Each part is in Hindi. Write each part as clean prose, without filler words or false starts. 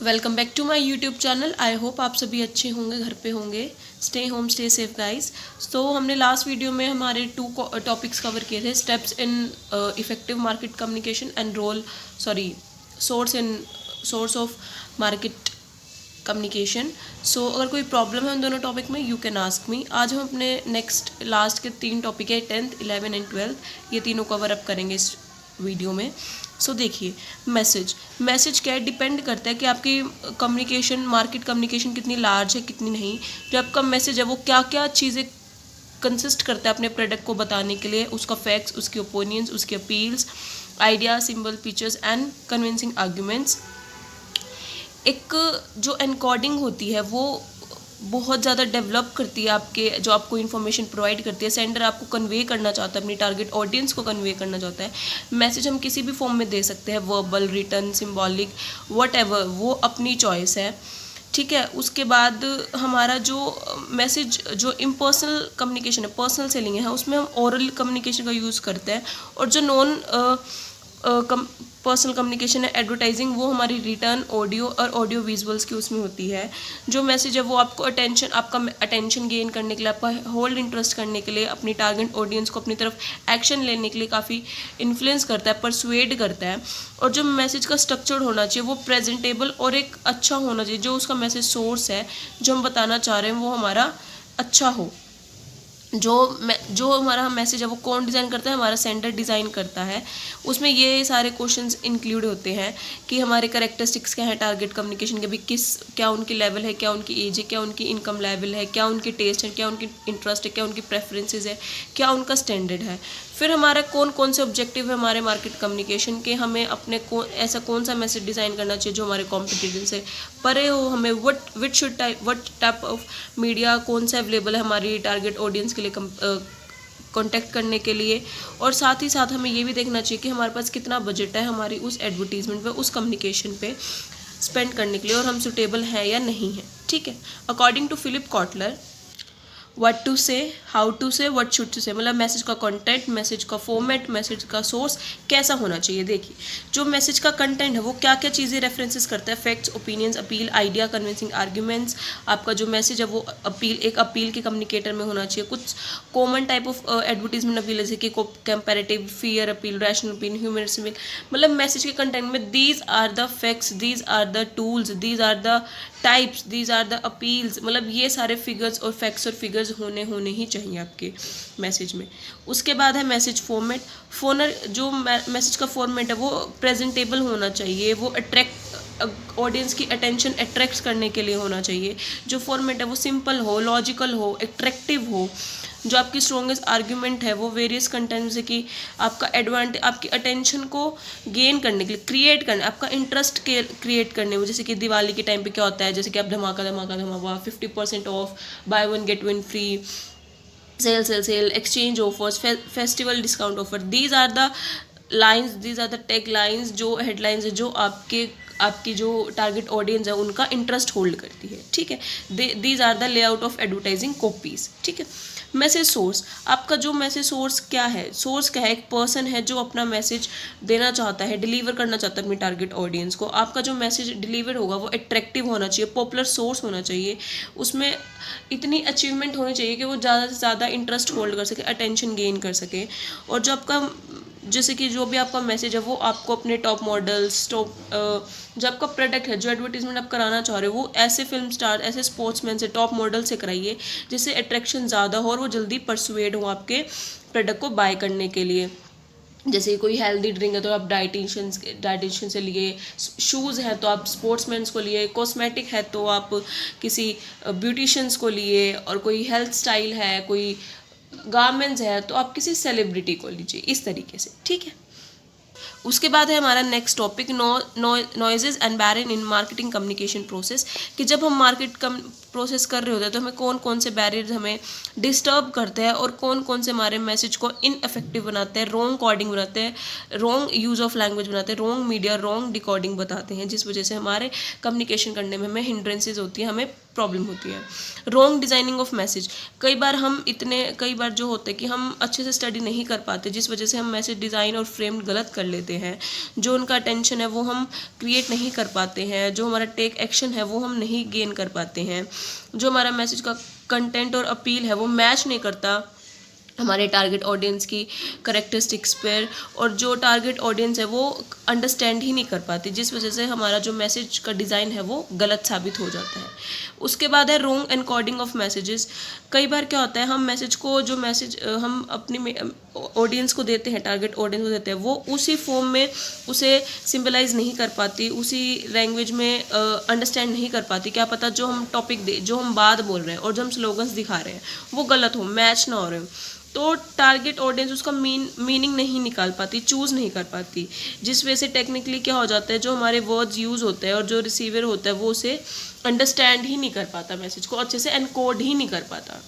Welcome back to my YouTube channel. I hope आप सभी अच्छे होंगे, घर पे होंगे। Stay home stay safe guys. तो हमने लास्ट वीडियो में हमारे 2 टॉपिक्स कवर किए थे, steps in effective market communication and source of market communication. So अगर कोई प्रॉब्लम है उन दोनों टॉपिक में, यू कैन आस्क मी। आज हम अपने लास्ट के 3 टॉपिक है, 10th, 11 एंड 12, ये तीनों कवर अप करेंगे इस वीडियो में। सो देखिए, मैसेज क्या है, डिपेंड करता है कि आपकी मार्केट कम्युनिकेशन कितनी लार्ज है, कितनी नहीं। जो आपका मैसेज है वो क्या क्या चीज़ें कंसिस्ट करता है अपने प्रोडक्ट को बताने के लिए, उसका फैक्ट्स, उसकी ओपिनियंस, उसकी appeals, idea, symbol, pictures and convincing arguments. एक जो एनकोडिंग होती है वो बहुत ज़्यादा डेवलप करती है आपके, जो आपको इन्फॉर्मेशन प्रोवाइड करती है। सेंडर आपको कन्वे करना चाहता है, अपनी टारगेट ऑडियंस को कन्वे करना चाहता है। मैसेज हम किसी भी फॉर्म में दे सकते हैं, वर्बल, रिटन, सिंबॉलिक, व्हाटएवर, वो अपनी चॉइस है, ठीक है। उसके बाद हमारा जो मैसेज, जो इम्पर्सनल कम्युनिकेशन है, पर्सनल सेलिंग है, उसमें हम ओरल कम्युनिकेशन का यूज़ करते हैं। और जो नॉन पर्सनल कम्युनिकेशन है, एडवर्टाइजिंग, वो हमारी रिटर्न, ऑडियो और ऑडियो विजुअल्स की उसमें होती है। जो मैसेज है वो आपका अटेंशन गेन करने के लिए, आपका होल्ड इंटरेस्ट करने के लिए, अपनी टारगेट ऑडियंस को अपनी तरफ एक्शन लेने के लिए काफ़ी इन्फ्लुएंस करता है, परसुएड करता है। और जो मैसेज का स्ट्रक्चर होना चाहिए वो प्रेजेंटेबल और एक अच्छा होना चाहिए। जो उसका मैसेज सोर्स है, जो हम बताना चाह रहे हैं, वो हमारा अच्छा हो। जो हमारा मैसेज है वो कौन डिज़ाइन करता है, हमारा सेंडर डिज़ाइन करता है। उसमें ये सारे क्वेश्चंस इंक्लूड होते हैं कि हमारे कैरेक्टरिस्टिक्स क्या है टारगेट कम्युनिकेशन के भी, क्या उनकी लेवल है, क्या उनकी एज है, क्या उनकी इनकम लेवल है, क्या उनके टेस्ट है, क्या उनकी इंटरेस्ट है, क्या उनकी प्रेफरेंसेज है, क्या उनका स्टैंडर्ड है। फिर हमारा कौन से ऑब्जेक्टिव है हमारे मार्केट कम्युनिकेशन के, हमें अपने ऐसा कौन सा मैसेज डिज़ाइन करना चाहिए जो हमारे कॉम्पिटिशन से परे हो। हमें वट टाइप ऑफ मीडिया कौन सा अवेलेबल है हमारी टारगेट ऑडियंस के लिए कांटेक्ट करने के लिए। और साथ ही साथ हमें ये भी देखना चाहिए कि हमारे पास कितना बजट है हमारी उस एडवर्टीजमेंट पे, उस कम्युनिकेशन पे स्पेंड करने के लिए, और हम सुटेबल हैं या नहीं हैं, ठीक है। According to Philip Kotler, what to say, how to say, what should to say, मतलब मैसेज का कंटेंट, मैसेज का फॉर्मेट, मैसेज का सोर्स कैसा होना चाहिए। देखिए, जो मैसेज का कंटेंट है वो क्या क्या चीज़ें रेफरेंसेस करता है, facts, opinions, appeal, idea, convincing arguments. आपका जो मैसेज है वो एक अपील के कम्युनिकेटर में होना चाहिए। कुछ common type of advertisement appeal, जैसे कि comparative, fear appeal, rational appeal, humorous appeal. मतलब मैसेज के कंटेंट में these are the facts, these are the tools, these are the types, these are the appeals, मतलब ये सारे फिगर्स और फैक्ट्स और फिगर्स होने ही चाहिए आपके मैसेज में। उसके बाद है मैसेज फॉर्मेट। जो मैसेज का फॉर्मेट है वो प्रेजेंटेबल होना चाहिए, वो ऑडियंस की अटेंशन अट्रैक्ट करने के लिए होना चाहिए। जो फॉर्मेट है वो सिंपल हो, लॉजिकल हो, अट्रैक्टिव हो। जो आपकी स्ट्रॉन्गेस्ट आर्ग्यूमेंट है वो वेरियस कंटेंट, जैसे कि आपकी अटेंशन को गेन करने के लिए, क्रिएट करने, आपका इंटरेस्ट क्रिएट करने में। जैसे कि दिवाली के टाइम पे क्या होता है, जैसे कि आप धमाका धमाका धमाका, 50% off, buy one get one free, sale, exchange offers, festival discount offer. These are the lines, these are the tag lines, जो हेडलाइंस है, जो आपकी जो टारगेट ऑडियंस है उनका इंटरेस्ट होल्ड करती है, ठीक है। These are the layout of advertising copies, ठीक है। मैसेज सोर्स, आपका जो मैसेज सोर्स क्या है, एक पर्सन है जो अपना मैसेज देना चाहता है, डिलीवर करना चाहता है अपनी टारगेट ऑडियंस को। आपका जो मैसेज डिलीवर होगा वो अट्रैक्टिव होना चाहिए, पॉपुलर सोर्स होना चाहिए, उसमें इतनी अचीवमेंट होनी चाहिए कि वो ज़्यादा से ज़्यादा इंटरेस्ट होल्ड कर सके, अटेंशन गेन कर सके। और जो आपका, जैसे कि जो भी आपका मैसेज है वो आपको अपने टॉप मॉडल्स, जो आपका प्रोडक्ट है, जो एडवर्टीजमेंट आप कराना चाह रहे हो, वो ऐसे फिल्म स्टार, ऐसे स्पोर्ट्समैन से, टॉप मॉडल से कराइए जिससे अट्रैक्शन ज़्यादा हो और वो जल्दी परसुएड हो आपके प्रोडक्ट को बाय करने के लिए। जैसे कोई हेल्दी ड्रिंक है तो आप डाइटिशियन से लिए, शूज़ हैं तो आप स्पोर्ट्समैन्स को लिए, कॉस्मेटिक है तो आप किसी ब्यूटिशियंस को लिए, और कोई हेल्थ स्टाइल है, कोई गारमेंट्स है तो आप किसी सेलिब्रिटी को लीजिए, इस तरीके से, ठीक है। उसके बाद है हमारा next topic, noises and barrier in marketing communication process. कि जब हम प्रोसेस कर रहे होते हैं तो हमें कौन से बैरियर्स हमें डिस्टर्ब करते हैं, और कौन से हमारे मैसेज को इनइफेक्टिव बनाते हैं, रॉन्ग कोडिंग बनाते हैं, रॉन्ग यूज़ ऑफ लैंग्वेज बनाते हैं, रॉन्ग मीडिया, रॉन्ग डिकोडिंग बताते हैं, जिस वजह से हमारे कम्युनिकेशन करने में हमें हिंड्रेंसेज होती है, हमें प्रॉब्लम होती है। रॉन्ग डिज़ाइनिंग ऑफ मैसेज, कई बार जो होता है कि हम अच्छे से स्टडी नहीं कर पाते, जिस वजह से हम मैसेज डिज़ाइन और फ्रेम गलत कर लेते होते हैं, जो उनका अटेंशन है वो हम क्रिएट नहीं कर पाते हैं, जो हमारा टेक एक्शन है वो हम नहीं गेन कर पाते हैं, जो हमारा मैसेज का कंटेंट और अपील है वो मैच नहीं करता हमारे टारगेट ऑडियंस की करेक्टरिस्टिक्स पर, और जो टारगेट ऑडियंस है वो अंडरस्टैंड ही नहीं कर पाती, जिस वजह से हमारा जो मैसेज का डिज़ाइन है वो गलत साबित हो जाता है। उसके बाद है रॉन्ग एनकोडिंग ऑफ मैसेजेस। कई बार क्या होता है, हम मैसेज को, जो मैसेज हम अपनी ऑडियंस को देते हैं, टारगेट ऑडियंस को देते हैं, वो उसी फॉर्म में उसे सिंबलाइज नहीं कर पाती, उसी लैंग्वेज में अंडरस्टैंड नहीं कर पाती। क्या पता जो हम टॉपिक जो हम बात बोल रहे हैं और जो हम स्लोगन्स दिखा रहे हैं वो गलत हो, मैच ना हो रहे हो, तो टारगेट ऑडियंस उसका मीनिंग नहीं निकाल पाती, चूज़ नहीं कर पाती, जिस वजह से टेक्निकली क्या हो जाता है, जो हमारे वर्ड्स यूज़ होते हैं और जो रिसीवर होता है वो उसे अंडरस्टैंड ही नहीं कर पाता, मैसेज को अच्छे से एनकोड ही नहीं कर पाता।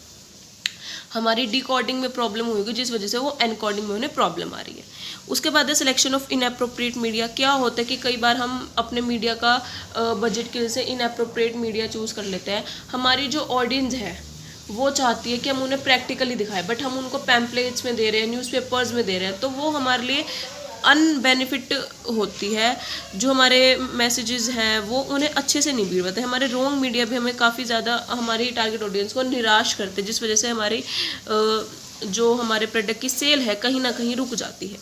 हमारी डिकोडिंग में प्रॉब्लम हुई, जिस वजह से वो एनकोडिंग में उन्हें प्रॉब्लम आ रही है। उसके बाद है सिलेक्शन ऑफ इनएप्रोप्रिएट मीडिया। क्या होता है कि कई बार हम अपने मीडिया का बजट की वजह से इनएप्रोप्रिएट मीडिया चूज़ कर लेते हैं। हमारी जो ऑडियंस है वो चाहती है कि हम उन्हें प्रैक्टिकली दिखाएं, बट हम उनको पैम्पलेट्स में दे रहे हैं, न्यूज़पेपर्स में दे रहे हैं, तो वो हमारे लिए अनबेनिफिट होती है। जो हमारे मैसेजेस हैं वो उन्हें अच्छे से नहीं बीड़ पाते। हमारे रॉन्ग मीडिया भी हमें काफ़ी ज़्यादा हमारी टारगेट ऑडियंस को निराश करते हैं, जिस वजह से हमारी जो हमारे प्रोडक्ट की सेल है कहीं ना कहीं रुक जाती है।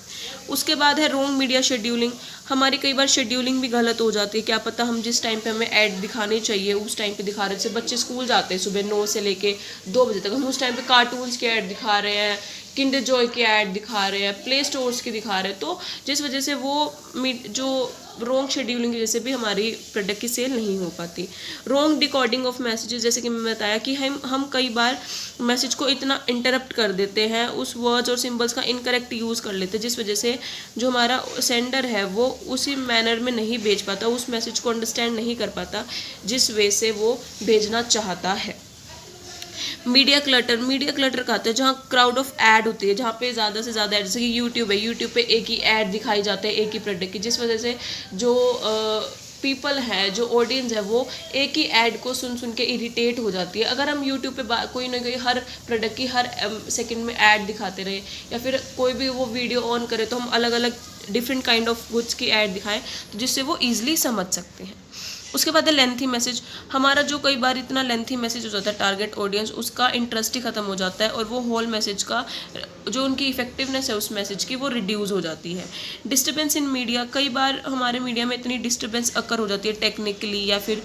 उसके बाद है रॉन्ग मीडिया शेड्यूलिंग। हमारी कई बार शेड्यूलिंग भी गलत हो जाती है। क्या पता हम जिस टाइम पे हमें ऐड दिखानी चाहिए उस टाइम पे दिखा रहे हैं। जैसे बच्चे स्कूल जाते हैं सुबह 9 से लेके 2 बजे तक, हम उस टाइम पे कार्टून्स के ऐड दिखा रहे हैं, किंडर जॉय के ऐड दिखा रहे हैं, प्ले स्टोर्स के दिखा रहे हैं, तो जिस वजह से वो जो रॉन्ग शेड्यूलिंग की वजह से भी हमारी प्रोडक्ट की सेल नहीं हो पाती। रॉन्ग डिकोडिंग ऑफ मैसेजेस, जैसे कि मैं बताया कि हम कई बार मैसेज को इतना इंटरप्ट कर देते हैं, उस वर्ड्स और सिंबल्स का इनकरेक्ट यूज़ कर लेते हैं, जिस वजह से जो हमारा सेंडर है वो उसी मैनर में नहीं भेज पाता, उस मैसेज को अंडरस्टैंड नहीं कर पाता जिस वे से वो भेजना चाहता है। मीडिया क्लटर कहते हैं जहाँ क्राउड ऑफ ऐड होती है, जहाँ पे ज़्यादा से ज़्यादा ऐड, जैसे कि यूट्यूब पे एक ही ऐड दिखाई जाते हैं एक ही प्रोडक्ट की, जिस वजह से जो पीपल है, जो ऑडियंस है, वो एक ही ऐड को सुन के इरिटेट हो जाती है। अगर हम यूट्यूब पे कोई ना कोई हर प्रोडक्ट की हर सेकंड में ऐड दिखाते रहे, या फिर कोई भी वो वीडियो ऑन करे तो हम अलग अलग डिफरेंट काइंड ऑफ गुड्स की ऐड दिखाएं, तो जिससे वो ईजिली समझ सकते हैं। उसके बाद है लेंथी मैसेज। हमारा जो कई बार इतना लेंथी मैसेज हो जाता है, टारगेट ऑडियंस उसका इंटरेस्ट ही ख़त्म हो जाता है, और वो होल मैसेज का जो उनकी इफेक्टिवनेस है उस मैसेज की वो रिड्यूस हो जाती है। डिस्टर्बेंस इन मीडिया, कई बार हमारे मीडिया में इतनी डिस्टर्बेंस अकर हो जाती है टेक्निकली या फिर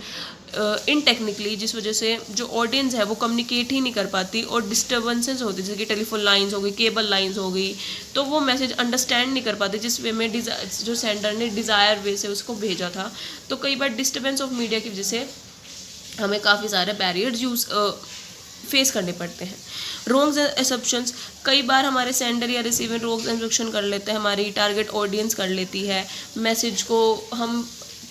इनटेक्निकली, जिस वजह से जो ऑडियंस है वो कम्युनिकेट ही नहीं कर पाती, और डिस्टर्बेंसेस होती है जैसे कि टेलीफोन लाइंस हो गई, केबल लाइंस हो गई, तो वो मैसेज अंडरस्टैंड नहीं कर पाते जिस वे में जो सेंडर ने डिज़ायर वे से उसको भेजा था। तो कई बार डिस्टर्बेंस ऑफ मीडिया की वजह से हमें काफ़ी सारे बैरियर्स फेस करने पड़ते हैं। रॉन्ग एसम्पशंस, कई बार हमारे सेंडर या रिसीवर रॉन्ग एसम्पशन कर लेते हैं, हमारी टारगेट ऑडियंस कर लेती है, मैसेज को हम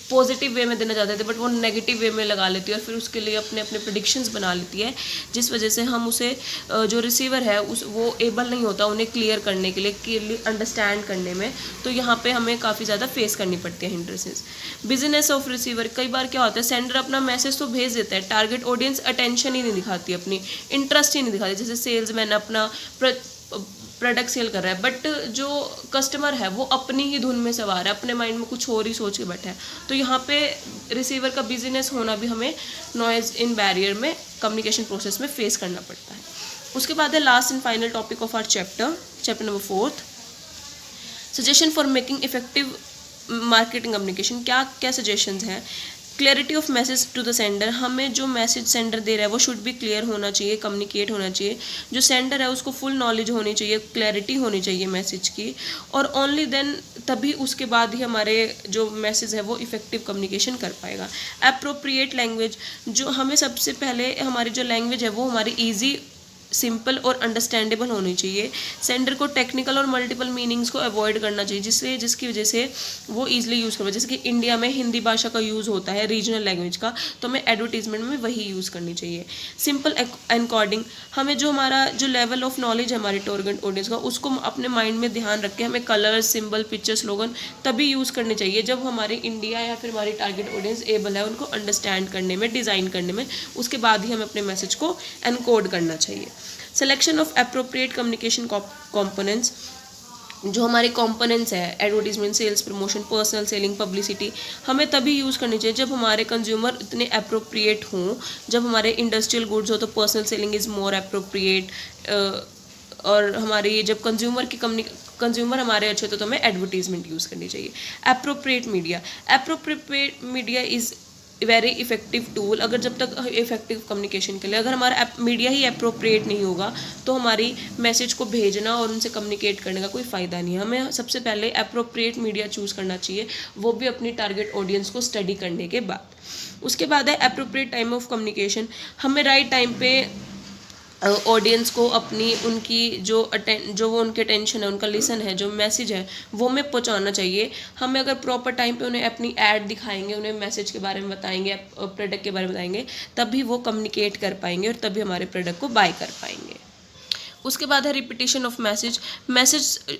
पॉजिटिव वे में देना चाहते थे बट वो नेगेटिव वे में लगा लेती है, और फिर उसके लिए अपने अपने प्रेडिक्शंस बना लेती है, जिस वजह से हम उसे जो रिसीवर है वो एबल नहीं होता उन्हें क्लियर करने के लिए, क्लियरली अंडरस्टैंड करने में। तो यहाँ पे हमें काफ़ी ज़्यादा फेस करनी पड़ती है हिंड्रेंसेस। बिजनेस ऑफ रिसीवर, कई बार क्या होता है सेंडर अपना मैसेज तो भेज देता है, टारगेट ऑडियंस अटेंशन ही नहीं दिखाती, अपनी इंटरेस्ट ही नहीं दिखाती। जैसे सेल्समैन अपना प्रोडक्ट सेल कर रहा है, बट जो कस्टमर है वो अपनी ही धुन में सवार है, अपने माइंड में कुछ और ही सोच के बैठा है। तो यहाँ पे रिसीवर का बिजनेस होना भी हमें नॉइज इन बैरियर में कम्युनिकेशन प्रोसेस में फेस करना पड़ता है। उसके बाद है last and final topic of our chapter number 4, suggestion for making effective marketing communication. क्या क्या सजेशंस हैं? Clarity of message to the sender, हमें जो मैसेज सेंडर दे रहा है वो शुड भी क्लियर होना चाहिए, कम्युनिकेट होना चाहिए। जो सेंडर है उसको फुल नॉलेज होनी चाहिए, क्लैरिटी होनी चाहिए मैसेज की, और ओनली देन तभी उसके बाद ही हमारे जो मैसेज है वो इफेक्टिव कम्युनिकेशन कर पाएगा। एप्रोप्रिएट लैंग्वेज, जो हमें सबसे पहले हमारी जो लैंग्वेज है वो हमारी ईजी, सिंपल और अंडरस्टैंडेबल होनी चाहिए। सेंडर को टेक्निकल और मल्टीपल मीनिंग्स को अवॉइड करना चाहिए, जिसकी वजह से वो ईजिली यूज़ कर पाए। जैसे कि इंडिया में हिंदी भाषा का यूज़ होता है रीजनल लैंग्वेज का, तो हमें एडवर्टीजमेंट में वही यूज़ करनी चाहिए। सिंपल एनकोडिंग, हमें जो हमारा जो लेवल ऑफ नॉलेज है हमारी टारगेट ऑडियंस का उसको अपने माइंड में ध्यान रख के हमें कलर, सिंबल, पिक्चर, स्लोगन तभी यूज़ करने चाहिए जब हमारे इंडिया या फिर हमारी टारगेट ऑडियंस एबल है उनको अंडरस्टैंड करने में, डिज़ाइन करने में। उसके बाद ही हमें अपने मैसेज को एनकोड करना चाहिए। Selection of appropriate communication components, जो हमारे कंपोनेंट्स है advertisement, sales, promotion, personal selling, publicity, हमें तभी यूज़ करनी चाहिए जब हमारे कंज्यूमर इतने अप्रोप्रिएट हों। जब हमारे इंडस्ट्रियल गुड्स हो तो personal selling is more appropriate. और हमारी जब कंज्यूमर हमारे अच्छे तो हमें एडवर्टीजमेंट यूज़ करनी चाहिए। Appropriate media is very effective tool. अगर जब तक इफेक्टिव कम्युनिकेशन के लिए अगर हमारा मीडिया ही अप्रोप्रिएट नहीं होगा तो हमारी मैसेज को भेजना और उनसे कम्युनिकेट करने का कोई फ़ायदा नहीं है। हमें सबसे पहले अप्रोप्रिएट मीडिया चूज़ करना चाहिए, वो भी अपनी टारगेट ऑडियंस को स्टडी करने के बाद। उसके बाद है अप्रोप्रिएट टाइम ऑफ कम्युनिकेशन। हमें राइट टाइम पे ऑडियंस को अपनी उनकी जो वो उनके अटेंशन है, उनका लिसन है, जो मैसेज है वो हमें पहुंचाना चाहिए। हमें अगर प्रॉपर टाइम पे उन्हें अपनी ऐड दिखाएंगे, उन्हें मैसेज के बारे में बताएंगे, प्रोडक्ट के बारे में बताएंगे, तभी वो कम्युनिकेट कर पाएंगे और तभी हमारे प्रोडक्ट को बाय कर पाएंगे। उसके बाद है repetition of message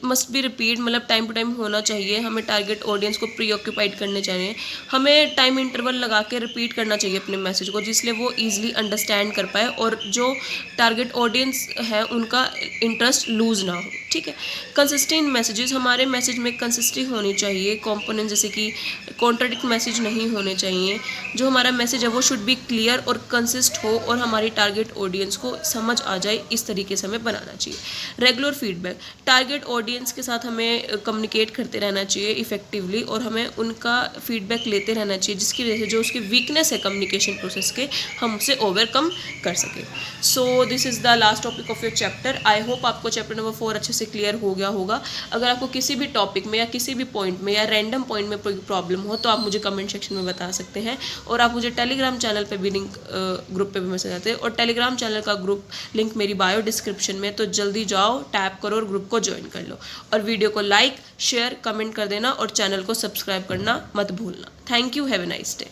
must be repeat, मतलब टाइम टू टाइम होना चाहिए। हमें टारगेट ऑडियंस को प्री ऑक्यूपाइड करने चाहिए। हमें टाइम इंटरवल लगा के रिपीट करना चाहिए अपने मैसेज को, जिसलिए वो ईजिली अंडरस्टैंड कर पाए और जो टारगेट ऑडियंस है उनका इंटरेस्ट लूज़ ना हो। ठीक है। कंसिस्टेंट मैसेजेस, हमारे मैसेज में कंसिस्टेंसी होनी चाहिए। कॉम्पोनेंट जैसे कि कॉन्ट्राडिक्ट मैसेज नहीं होने चाहिए। जो हमारा मैसेज है वो शुड बी क्लियर और कंसिस्ट हो और हमारी टारगेट ऑडियंस को समझ आ जाए, इस तरीके से हमें बनाना चाहिए। रेगुलर फीडबैक, टारगेट ऑडियंस के साथ हमें कम्युनिकेट करते रहना चाहिए इफेक्टिवली और हमें उनका फीडबैक लेते रहना चाहिए, जिसकी वजह से जो उसकी वीकनेस है कम्युनिकेशन प्रोसेस के, हम उसे ओवरकम कर सकें। So this is the last topic of your chapter. I hope आपको चैप्टर नंबर 4 अच्छे से क्लियर हो गया होगा। अगर आपको किसी भी टॉपिक में या किसी भी पॉइंट में या रैंडम पॉइंट में कोई प्रॉब्लम हो तो आप मुझे कमेंट सेक्शन में बता सकते हैं और आप मुझे टेलीग्राम चैनल पे भी लिंक, ग्रुप पे भी मैसेज आते हैं और टेलीग्राम चैनल का ग्रुप लिंक मेरी बायो डिस्क्रिप्शन में, तो जल्दी जाओ, टैप करो और ग्रुप को ज्वाइन कर लो और वीडियो को लाइक, शेयर, कमेंट कर देना और चैनल को सब्सक्राइब करना मत भूलना। Thank you, have a nice day.